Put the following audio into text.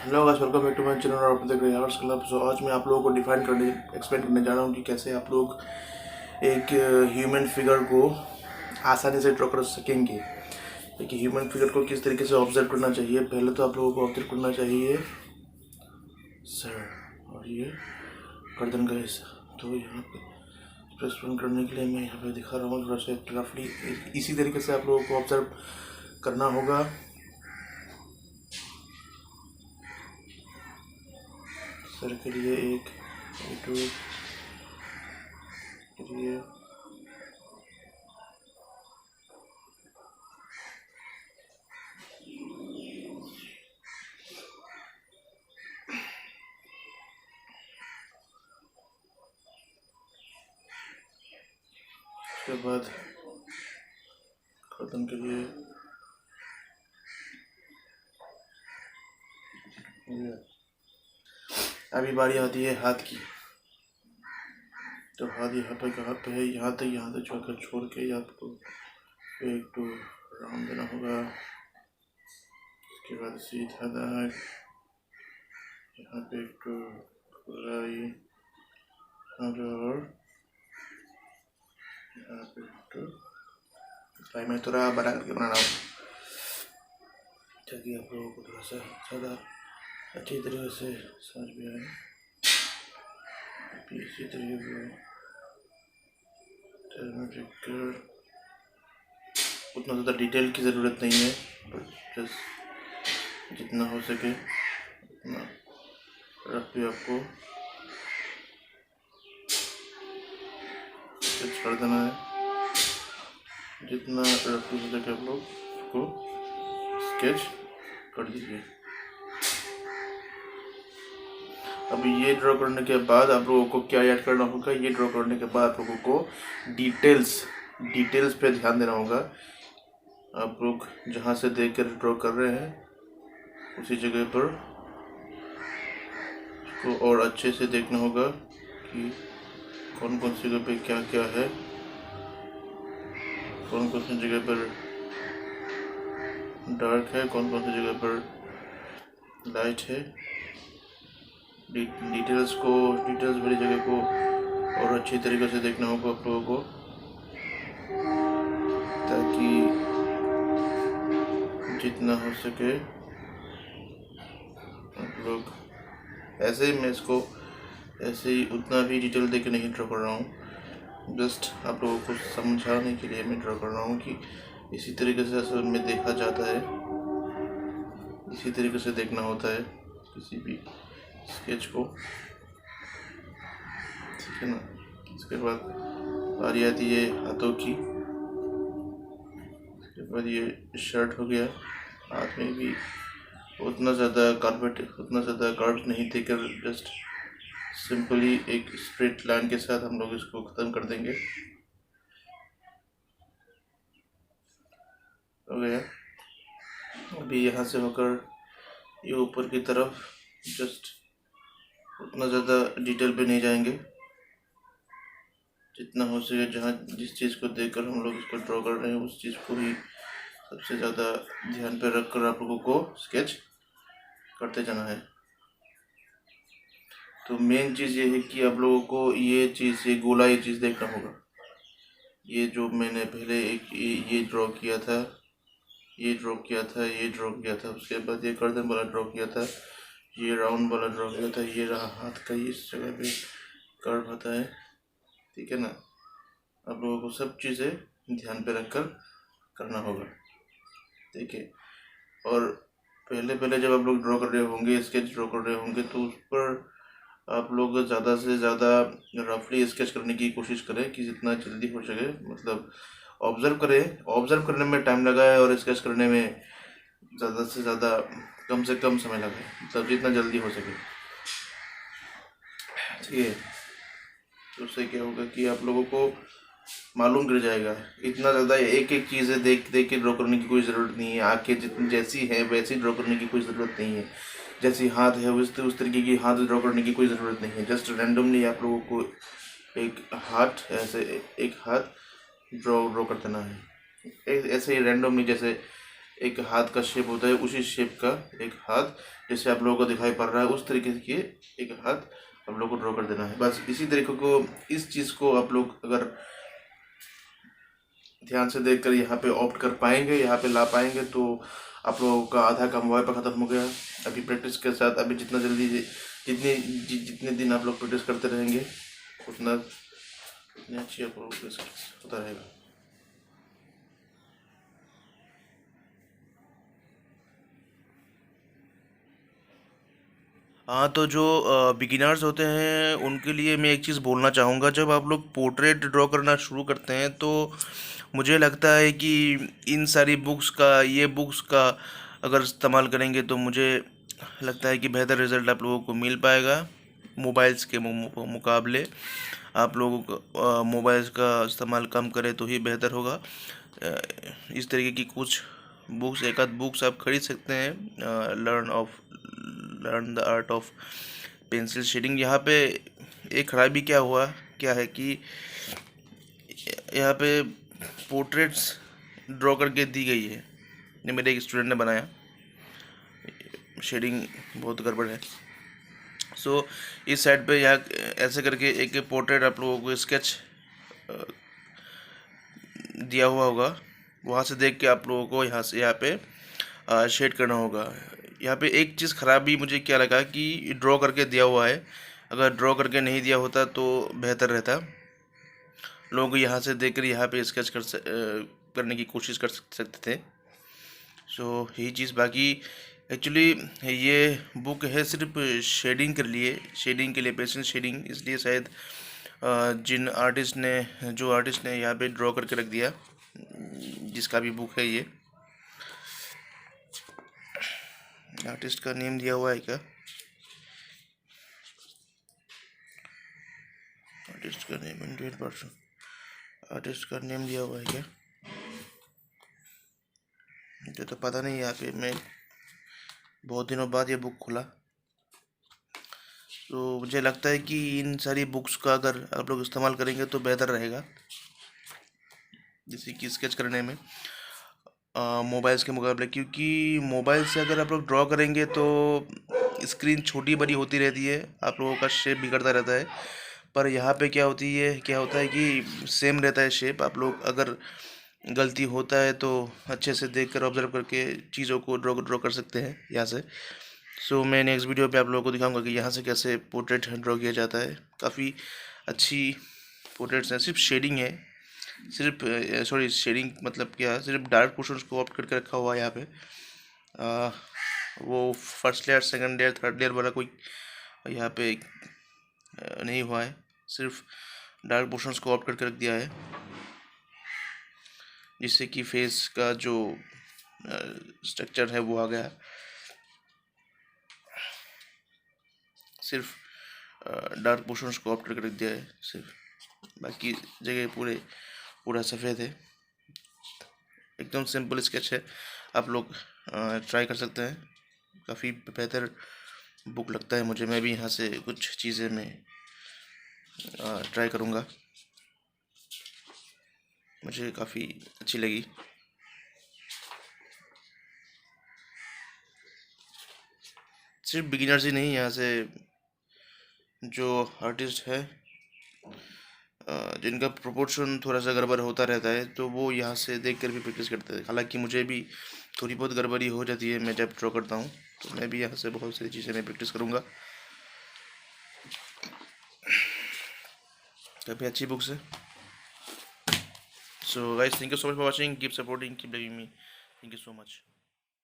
Hello guys, welcome back to my channel और आप देख रहे हैं आर्ट्स क्लब। सो आज मैं आप लोगों को एक्सप्लेन करने जा रहा हूँ कि कैसे आप लोग एक ह्यूमन फिगर को आसानी से ड्रॉ कर सकेंगे। एक ह्यूमन फिगर को किस तरीके से ऑब्जर्व करना चाहिए। पहले तो आप लोगों को ऑब्जर्व करना चाहिए सर और ये गर्दन का हिस्सा। तो यहाँ पे एक्सप्रेस करने के लिए मैं यहाँ पे दिखा रहा हूँ थोड़ा सा रफली। इसी तरीके से आप लोगों को ऑब्जर्व करना होगा। सर के लिए एक टू के लिए उसके बाद गर्दन के लिए अभी बारी आती है हाथ की। तो हाथ यहाँ पे कहाँ पे है, यहाँ तक छोड़ के आपको एक टू राउंड देना होगा। उसके बाद सीधा दाएं, यहाँ पे एक टू और यहाँ पे एक टू। भाई मैं थोड़ा बड़ा करके बना रहा हूँ ताकि आप लोगों को थोड़ा सा ज़्यादा अच्छी तरीके से समझ में आए। इसी तरीके से उतना ज़्यादा डिटेल की ज़रूरत नहीं है, बस जितना हो सके उतना रफ भी आपको स्केच कर देना है। जितना रफ हो सके आप लोग उसको स्केच कर दीजिए। अभी ये ड्रॉ करने के बाद आप लोगों को क्या याद करना होगा, ये ड्रॉ करने के बाद आप लोगों को डिटेल्स पे ध्यान देना होगा। आप लोग जहाँ से देख कर ड्रॉ कर रहे हैं उसी जगह पर उसको और अच्छे से देखना होगा कि कौन कौन सी जगह पे क्या क्या है, कौन कौन सी जगह पर डार्क है, कौन कौन सी जगह पर लाइट है। डिटेल्स वाली जगह को और अच्छी तरीके से देखना होगा आप लोगों को, ताकि जितना हो सके आप लोग ऐसे ही, मैं इसको ऐसे ही उतना भी डिटेल देके नहीं ड्रॉ कर रहा हूँ, जस्ट आप लोगों को समझाने के लिए मैं ड्रॉ कर रहा हूँ कि इसी तरीके से असल में देखा जाता है, इसी तरीके से देखना होता है किसी भी स्केच को, ठीक है ना। इसके बाद बारी आती है हाथों की। इसके बाद ये शर्ट हो गया। हाथ में भी उतना ज़्यादा कार्ब नहीं देकर जस्ट सिंपली एक स्ट्रेट लाइन के साथ हम लोग इसको ख़त्म कर देंगे। हो गया। अभी यहाँ से होकर ये ऊपर की तरफ जस्ट उतना ज़्यादा डिटेल पे नहीं जाएंगे, जितना हो सके जहाँ जिस चीज़ को देखकर हम लोग इसको ड्रॉ कर रहे हैं उस चीज़ को ही सबसे ज़्यादा ध्यान पे रख कर आप लोगों को स्केच करते जाना है। तो मेन चीज़ ये है कि आप लोगों को ये गोला ये चीज़ देखना होगा। ये जो मैंने पहले एक ये ड्रॉ किया था, ये ड्रॉ किया था, उसके बाद ये गर्दन वाला ड्रॉ किया था, ये राउंड वाला ड्रॉ किया था, ये रहा हाथ का, इस जगह पे कर्व आता है, ठीक है ना। आप लोगों को सब चीज़ें ध्यान पे रखकर करना होगा, ठीक है। और पहले जब आप लोग ड्रॉ कर रहे होंगे, स्केच ड्रॉ कर रहे होंगे, तो उस पर आप लोग ज़्यादा से ज़्यादा रफली स्केच करने की कोशिश करें कि जितना जल्दी हो सके, मतलब ऑब्ज़र्व करने में टाइम लगा है और स्केच करने में ज़्यादा से ज़्यादा कम से कम समय लगा है, मतलब जितना जल्दी हो सके, ठीक है। तो उससे क्या होगा कि आप लोगों को मालूम गिर जाएगा। इतना ज़्यादा एक एक चीज़ें देख के ड्रॉ करने की कोई ज़रूरत नहीं है। आँखें जितनी जैसी है वैसी ड्रॉ करने की कोई ज़रूरत नहीं है। जैसी हाथ है उस तरीके की हाथ ड्रॉ करने की कोई ज़रूरत नहीं है। जस्ट रैंडमली आप लोगों को एक हाथ ड्रॉ कर देना है। ऐसे ही रैंडमली, जैसे एक हाथ का शेप होता है, उसी शेप का एक हाथ जैसे आप लोगों को दिखाई पड़ रहा है उस तरीके के एक हाथ आप लोग को ड्रॉ कर देना है। बस इसी तरीके को, इस चीज़ को आप लोग अगर ध्यान से देखकर यहाँ पे ऑप्ट कर पाएंगे, यहाँ पे ला पाएंगे, तो आप लोगों का आधा काम वहाँ पर ख़त्म हो गया। अभी प्रैक्टिस के साथ अभी जितना जल्दी जितने दिन आप लोग प्रैक्टिस करते रहेंगे उतना उतनी अच्छी आप लोगों को होता रहेगा। हाँ, तो जो बिगिनर्स होते हैं उनके लिए मैं एक चीज़ बोलना चाहूँगा। जब आप लोग पोर्ट्रेट ड्रॉ करना शुरू करते हैं तो मुझे लगता है कि इन सारी बुक्स का, ये बुक्स का अगर इस्तेमाल करेंगे तो मुझे लगता है कि बेहतर रिज़ल्ट आप लोगों को मिल पाएगा मोबाइल्स के मुकाबले। आप लोगों को मोबाइल्स का इस्तेमाल कम करें तो ही बेहतर होगा। इस तरीके की कुछ बुक्स, एक आध बुक्स आप खरीद सकते हैं। Learn the art of pencil shading. यहाँ पे एक खराबी क्या है कि यहाँ पे पोर्ट्रेट्स ड्रॉ करके दी गई है, ये मेरे एक स्टूडेंट ने बनाया, शेडिंग बहुत गड़बड़ है। सो इस साइड पे यहाँ ऐसे करके एक पोर्ट्रेट आप लोगों को स्केच दिया हुआ होगा, वहाँ से देख के आप लोगों को यहाँ पे शेड करना होगा। यहाँ पे एक चीज़ खराबी मुझे क्या लगा कि ड्रॉ करके दिया हुआ है, अगर ड्रॉ करके नहीं दिया होता तो बेहतर रहता। लोग यहाँ से देखकर यहाँ पे स्केच करने की कोशिश कर सकते थे। सो यही चीज़। बाकी एक्चुअली ये बुक है सिर्फ शेडिंग के लिए पेंसिल शेडिंग, इसलिए शायद जो आर्टिस्ट ने यहाँ पे ड्रॉ करके रख दिया, जिसका भी बुक है ये, आर्टिस्ट का नेम दिया हुआ है क्या? आर्टिस्ट का नेम 100%, आर्टिस्ट का नेम दिया हुआ है क्या? मुझे तो पता नहीं। यहाँ पे मैं बहुत दिनों बाद ये बुक खुला, तो मुझे लगता है कि इन सारी बुक्स का अगर आप लोग इस्तेमाल करेंगे तो बेहतर रहेगा, जैसे कि स्केच करने में मोबाइल्स के मुकाबले। क्योंकि मोबाइल से अगर आप लोग ड्रॉ करेंगे तो स्क्रीन छोटी बड़ी होती रहती है, आप लोगों का शेप बिगड़ता रहता है। पर यहाँ पे क्या होता है कि सेम रहता है शेप। आप लोग अगर गलती होता है तो अच्छे से देखकर ऑब्जर्व करके चीज़ों को ड्रॉ कर सकते हैं यहाँ से। सो मैं नेक्स्ट वीडियो पे आप लोगों को दिखाऊंगा कि यहाँ से कैसे पोर्ट्रेट ड्रॉ किया जाता है। काफ़ी अच्छी पोर्ट्रेट्स हैं, सिर्फ शेडिंग है, शेडिंग मतलब क्या, सिर्फ डार्क पोर्शंस को ऑप्ट करके रखा हुआ है यहाँ पे। वो first layer, second layer, third layer वाला कोई यहाँ पे नहीं हुआ है, सिर्फ डार्क पोर्शंस को ऑप्ट करके रख दिया है, जिससे कि फेस का जो स्ट्रक्चर है वो आ गया। सिर्फ डार्क पोर्शंस को ऑप्ट करके रख दिया है सिर्फ, बाकी जगह पूरा सफ़ेद है। एकदम सिंपल स्केच है, आप लोग ट्राई कर सकते हैं। काफ़ी बेहतर बुक लगता है मुझे। मैं भी यहाँ से कुछ चीज़ें मैं ट्राई करूँगा, मुझे काफ़ी अच्छी लगी। सिर्फ बिगिनर्स ही नहीं, यहाँ से जो आर्टिस्ट है जिनका प्रोपोर्शन थोड़ा सा गड़बड़ होता रहता है, तो वो यहाँ से देख कर भी प्रैक्टिस करते हैं। हालांकि मुझे भी थोड़ी बहुत गड़बड़ी हो जाती है मैं जब ड्रॉ करता हूँ, तो मैं भी यहाँ से बहुत सारी चीज़ें मैं प्रैक्टिस करूँगा। काफ़ी अच्छी बुक्स है। So guys, thank you so much for watching, keep supporting, keep loving me, thank you so much.